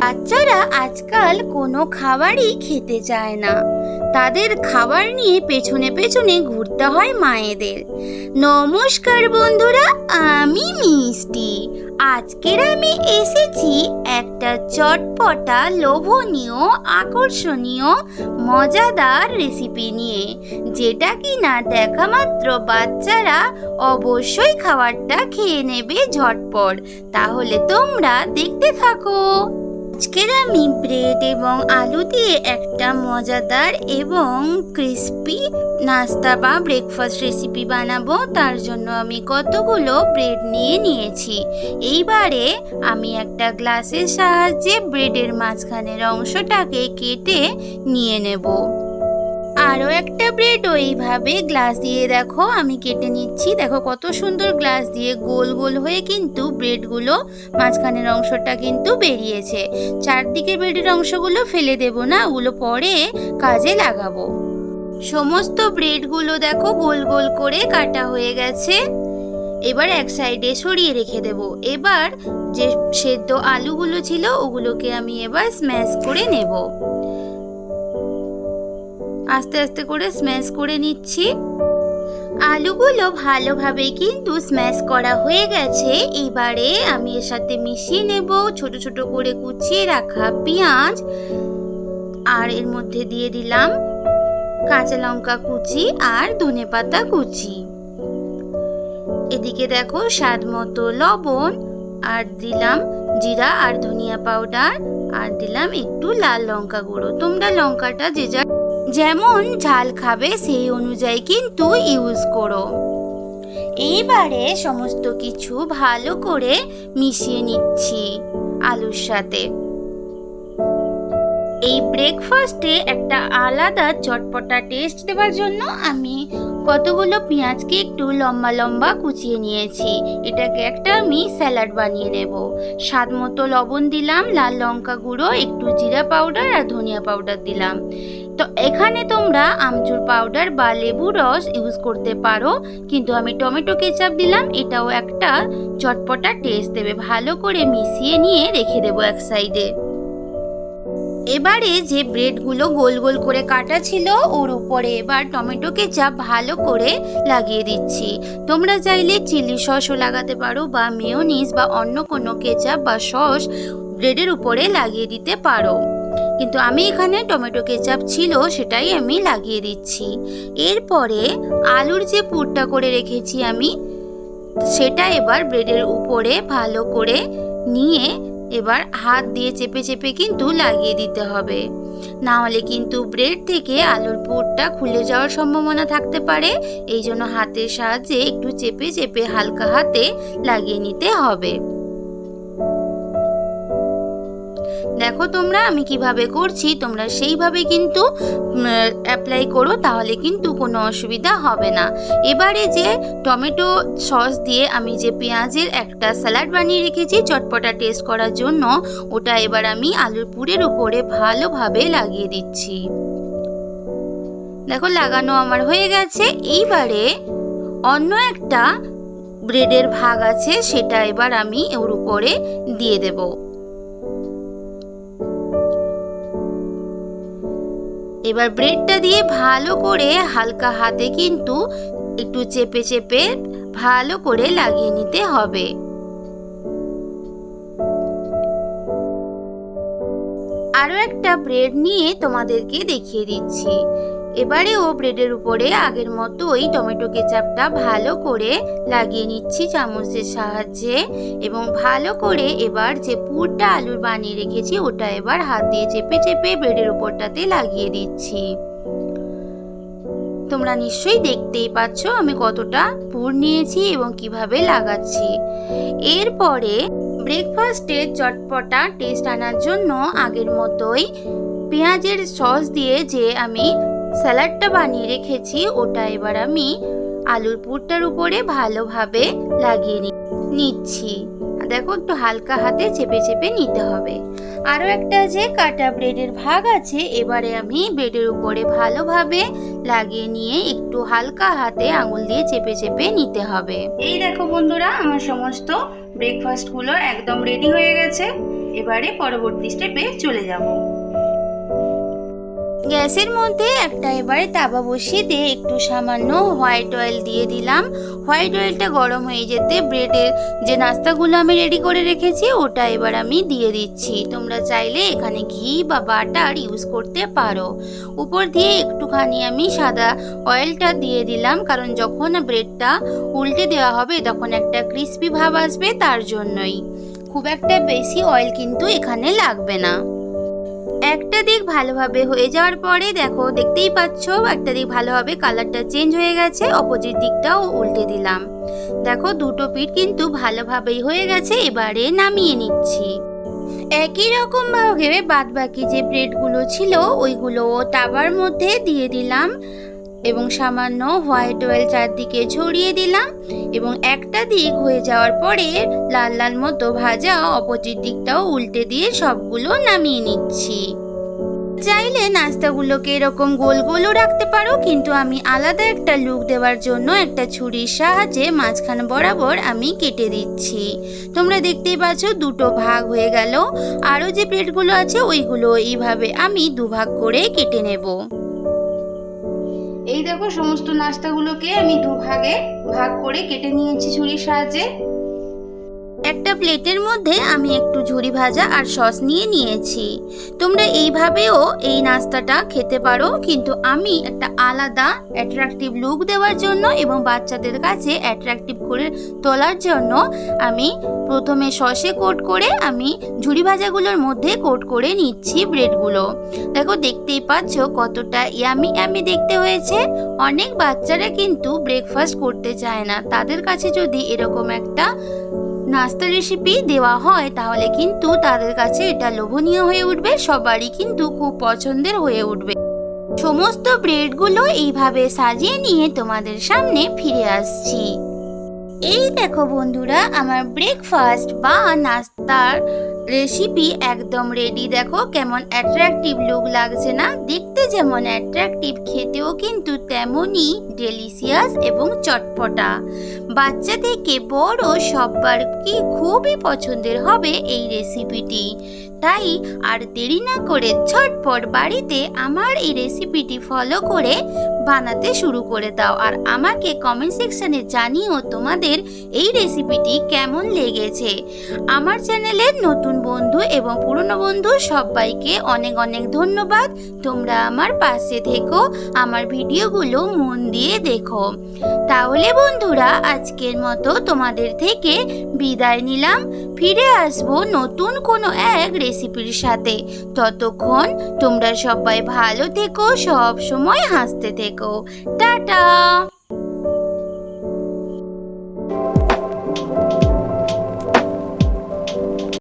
বাচ্চারা আজকাল কোনো খাবারই খেতে চায় না। তাদের খাবার নিয়ে পেছনে পেছনে ঘুরতে হয় মায়েদের। নমস্কার বন্ধুরা, আমি মিষ্টি। আজকের আমি এসেছি একটা চটপটা, লোভনীয়, আকর্ষণীয়, মজাদার রেসিপি নিয়ে, যেটা কিনা দেখা মাত্র বাচ্চারা অবশ্যই খাবারটা খেয়ে নেবে ঝটপট। তাহলে তোমরা দেখতে থাকো। আজকের আমি ব্রেড এবং আলু দিয়ে একটা মজাদার এবং ক্রিস্পি নাস্তা বা ব্রেকফাস্ট রেসিপি বানাবো। তার জন্য আমি কতগুলো ব্রেড নিয়েছি। এইবারে আমি একটা গ্লাসের সাহায্যে ব্রেডের মাঝখানের অংশটাকে কেটে নিয়ে নেব। আরও একটা ব্রেড ওইভাবে গ্লাস দিয়ে দেখো আমি কেটে নিচ্ছি। দেখো কত সুন্দর গ্লাস দিয়ে গোল গোল হয়ে কিন্তু ব্রেডগুলো মাঝখানের অংশটা কিন্তু বেরিয়েছে। চারদিকে ব্রেডের অংশগুলো ফেলে দেব না, ওগুলো পরে কাজে লাগাবো। সমস্ত ব্রেডগুলো দেখো গোল গোল করে কাটা হয়ে গেছে। এবার এক সাইডে সরিয়ে রেখে দেব। এবার যে সেদ্ধ আলুগুলো ছিল ওগুলোকে আমি এবার স্ম্যাশ করে নেব। আস্তে আস্তে করে স্ম্যাশ করে নিচ্ছি। আলুগুলো ভালোভাবে কিন্তু স্ম্যাশ করা হয়ে গেছে। এবারে আমি এর সাথে মিশিয়ে নেব ছোট ছোট করে কুচিয়ে রাখা পেঁয়াজ, আর এর মধ্যে দিয়ে দিলাম কাঁচা লঙ্কা কুচি আর ধনেপাতা কুচি। এদিকে দেখো স্বাদ মতো লবণ, আর দিলাম জিরা আর ধনিয়া পাউডার, আর দিলাম একটু লাল লঙ্কা গুঁড়ো। তোমরা লঙ্কাটা যে যার যেমন ঝাল খাবে সেই অনুযায়ী কিন্তু ইউজ করো। এইবারে সমস্ত কিছু ভালো করে মিশিয়ে নিচ্ছি আলুর সাথে। এই ব্রেকফাস্টে একটা আলাদা চটপটা টেস্ট দেওয়ার জন্য আমি কতগুলো পেঁয়াজকে একটু লম্বা লম্বা কুচিয়ে নিয়েছি। এটাকে একটা আমি স্যালাড বানিয়ে নেব। স্বাদ মতো লবণ দিলাম, লাল লঙ্কা গুঁড়ো, একটু জিরা পাউডার আর ধনিয়া পাউডার দিলাম। তো এখানে তোমরা আমচুর পাউডার বা লেবুর রস ইউজ করতে পারো, কিন্তু আমি টমেটো কেচাপ দিলাম। এটাও একটা চটপটা টেস্ট দেবে। ভালো করে মিশিয়ে নিয়ে রেখে দেবো এক সাইডে। এবারে যে ব্রেডগুলো গোল গোল করে কাটা ছিল ওর উপরে এবার টমেটো কেচাপ ভালো করে লাগিয়ে দিচ্ছি। তোমরা চাইলে চিলি সসও লাগাতে পারো বা মেয়োনিজ বা অন্য কোনো কেচাপ বা সস ব্রেডের উপরে লাগিয়ে দিতে পারো, কিন্তু আমি এখানে টমেটো কেচাপ ছিল সেটাই আমি লাগিয়ে দিচ্ছি। এরপরে আলুর যে পুরটা করে রেখেছি আমি, সেটা এবার ব্রেডের উপরে ভালো করে নিয়ে এবার হাত দিয়ে চেপে চেপে কিন্তু লাগিয়ে দিতে হবে, না হলে কিন্তু ব্রেড থেকে আলুর পুরটা খুলে যাওয়ার সম্ভাবনা থাকতে পারে। এই জন্য হাতের সাহায্যে একটু চেপে চেপে হালকা হাতে লাগিয়ে নিতে হবে। দেখো তোমরা আমি কিভাবে করছি, তোমরা সেইভাবে কিন্তু অ্যাপ্লাই করো, তাহলে কিন্তু কোনো অসুবিধা হবে না। এবারে যে টমেটো সস দিয়ে আমি যে পেঁয়াজের একটা স্যালাড বানিয়ে রেখেছি চটপটা টেস্ট করার জন্য, ওটা এবার আমি আলুর পুরের উপরে ভালোভাবে লাগিয়ে দিচ্ছি। দেখো লাগানো আমার হয়ে গেছে। এইবারে অন্য একটা ব্রেডের ভাগ আছে, সেটা এবার আমি ওর উপরে দিয়ে দেব। এবার ব্রেডটা দিয়ে ভালো করে হালকা হাতে কিন্তু একটু চেপে চেপে ভালো করে লাগিয়ে নিতে হবে। আরো একটা ব্রেড নিয়ে তোমাদেরকে দেখিয়ে দিচ্ছি। এবারে ও ব্রেডের উপরে আগের মতোই টমেটো কেচাপটা ভালো করে লাগিয়ে নিচ্ছি চামচের সাহায্যে, এবং ভালো করে এবার যে পুরটা আলুর বানিয়ে রেখেছি ওটা এবার হাত দিয়ে চেপে চেপে ব্রেডের উপরটাতে লাগিয়ে দিচ্ছি। তোমরা নিশ্চয়ই দেখতেই পাচ্ছ আমি কতটা পুর নিয়েছি এবং কিভাবে লাগাচ্ছি। এরপরে ব্রেকফাস্টে চটপটা টেস্ট আনার জন্য আগের মতোই পেঁয়াজের সস দিয়ে যে আমি স্যালাডটা বানিয়ে রেখেছি ওটা এবার আমি আলুর পুরটার উপরে ভালোভাবে লাগিয়ে নিচ্ছি। দেখো একটু হালকা হাতে চেপে চেপে নিতে হবে। আরো একটা যে কাটা ব্রেডের ভাগ আছে, এবারে আমি ব্রেডের উপরে ভালোভাবে লাগিয়ে নিয়ে একটু হালকা হাতে আঙুল দিয়ে চেপে চেপে নিতে হবে। এই দেখো বন্ধুরা, আমার সমস্ত ব্রেকফাস্ট গুলো একদম রেডি হয়ে গেছে। এবারে পরবর্তী স্টেপে চলে যাব। গ্যাসের মধ্যে একটা এবারে তাওয়া বসিয়ে দিয়ে একটু সামান্য হোয়াইট অয়েল দিয়ে দিলাম। হোয়াইট অয়েলটা গরম হয়ে যেতে ব্রেডের যে নাস্তাগুলো আমি রেডি করে রেখেছি ওটা এবার আমি দিয়ে দিচ্ছি। তোমরা চাইলে এখানে ঘি বা বাটার ইউজ করতে পারো। উপর দিয়ে একটুখানি আমি সাদা অয়েলটা দিয়ে দিলাম, কারণ যখন ব্রেডটা উল্টে দেওয়া হবে তখন একটা ক্রিস্পি ভাব আসবে, তার জন্যই। খুব একটা বেশি অয়েল কিন্তু এখানে লাগবে না। একটা দিক ভালোভাবে হয়ে যাওয়ার পরে দেখো, দেখতেই পাচ্ছ একটা দিক ভালোভাবে কালারটা চেঞ্জ হয়ে গেছে, অপোজিট দিকটাও উল্টে দিলাম। দেখো দুটো পিঠ কিন্তু ভালোভাবেই হয়ে গেছে, এবারে নামিয়ে নিচ্ছি। একই রকম ভাবে বাদ বাকি যে ব্রেডগুলো ছিল ওইগুলো তাওয়ার মধ্যে দিয়ে দিলাম এবং সামান্য হোয়াইট অয়েল চারদিকে ছড়িয়ে দিলাম এবং একটা দিক হয়ে যাওয়ার পরে লাল লাল মতো ভাজা অপোজিট দিকটাও উল্টে দিয়ে সবগুলো নামিয়ে নিচ্ছি। চাইলে নাস্তাগুলোকে এরকম গোল গোলও রাখতে পারো, কিন্তু আমি আলাদা একটা লুক দেওয়ার জন্য একটা ছুরির সাহায্যে মাঝখান বরাবর আমি কেটে দিচ্ছি। তোমরা দেখতেই পাচ্ছ দুটো ভাগ হয়ে গেল। আরও যে প্লেটগুলো আছে ওইগুলো এইভাবে আমি দুভাগ করে কেটে নেব। এই দেখো সমস্ত নাস্তাগুলোকে আমি দুভাগে ভাগ করে কেটে নিয়েছি ছুরির সাহায্যে। একটা প্লেটের মধ্যে আমি একটু ঝুরি ভাজা আর সস নিয়ে নিয়েছি। তোমরা এইভাবেও এই নাস্তাটা খেতে পারো, কিন্তু আমি একটা আলাদা অ্যাট্রাকটিভ লুক দেওয়ার জন্য এবং বাচ্চাদের কাছে অ্যাট্রাকটিভ করে তোলার জন্য আমি প্রথমে সসে কোট করে আমি ঝুরি ভাজাগুলোর মধ্যে কোট করে নিচ্ছি ব্রেডগুলো। দেখো দেখতেই পাচ্ছ কতটা ইয়ামি ইয়ামি দেখতে হয়েছে। অনেক বাচ্চারা কিন্তু ব্রেকফাস্ট করতে চায় না, তাদের কাছে যদি এরকম একটা নাস্তা রেসিপি দেওয়া হয় তাহলে কিন্তু তাদের কাছে এটা লোভনীয় হয়ে উঠবে, সবারই কিন্তু খুব পছন্দের হয়ে উঠবে। সমস্ত ব্রেডগুলো এইভাবে সাজিয়ে নিয়ে তোমাদের সামনে ফিরে আসছি। এই দেখো বন্ধুরা, আমার ব্রেকফাস্ট বা নাস্তার রেসিপি একদম রেডি। দেখো কেমন অ্যাট্রাকটিভ লুক লাগছে না? দেখতে যেমন অ্যাট্রাকটিভ, খেতেও কিন্তু তেমনই ডেলিশিয়াস এবং চটপটা। বাচ্চা থেকে বড় সবার কি খুবই পছন্দের হবে এই রেসিপিটি। তাই আর দেরি না করে ঝটপট বাড়িতে আমার এই রেসিপিটি ফলো করে বানাতে শুরু করে দাও, আর আমাকে কমেন্ট সেকশনে জানিও তোমাদের এই রেসিপিটি কেমন লেগেছে। আমার চ্যানেলের নতুন বন্ধু এবং পুরনো বন্ধু সবাইকে অনেক অনেক ধন্যবাদ। তোমরা আমার পাশে থেকো, আমার ভিডিওগুলো মন দিয়ে দেখো। তাহলে বন্ধুরা আজকের মতো তোমাদের থেকে বিদায় নিলাম। ফিরে আসবো নতুন কোনো এক রেসিপির সাথে। ততক্ষণ তোমরা সবাই ভালো থেকো, সব সময় হাসতে থেকো। টাটা।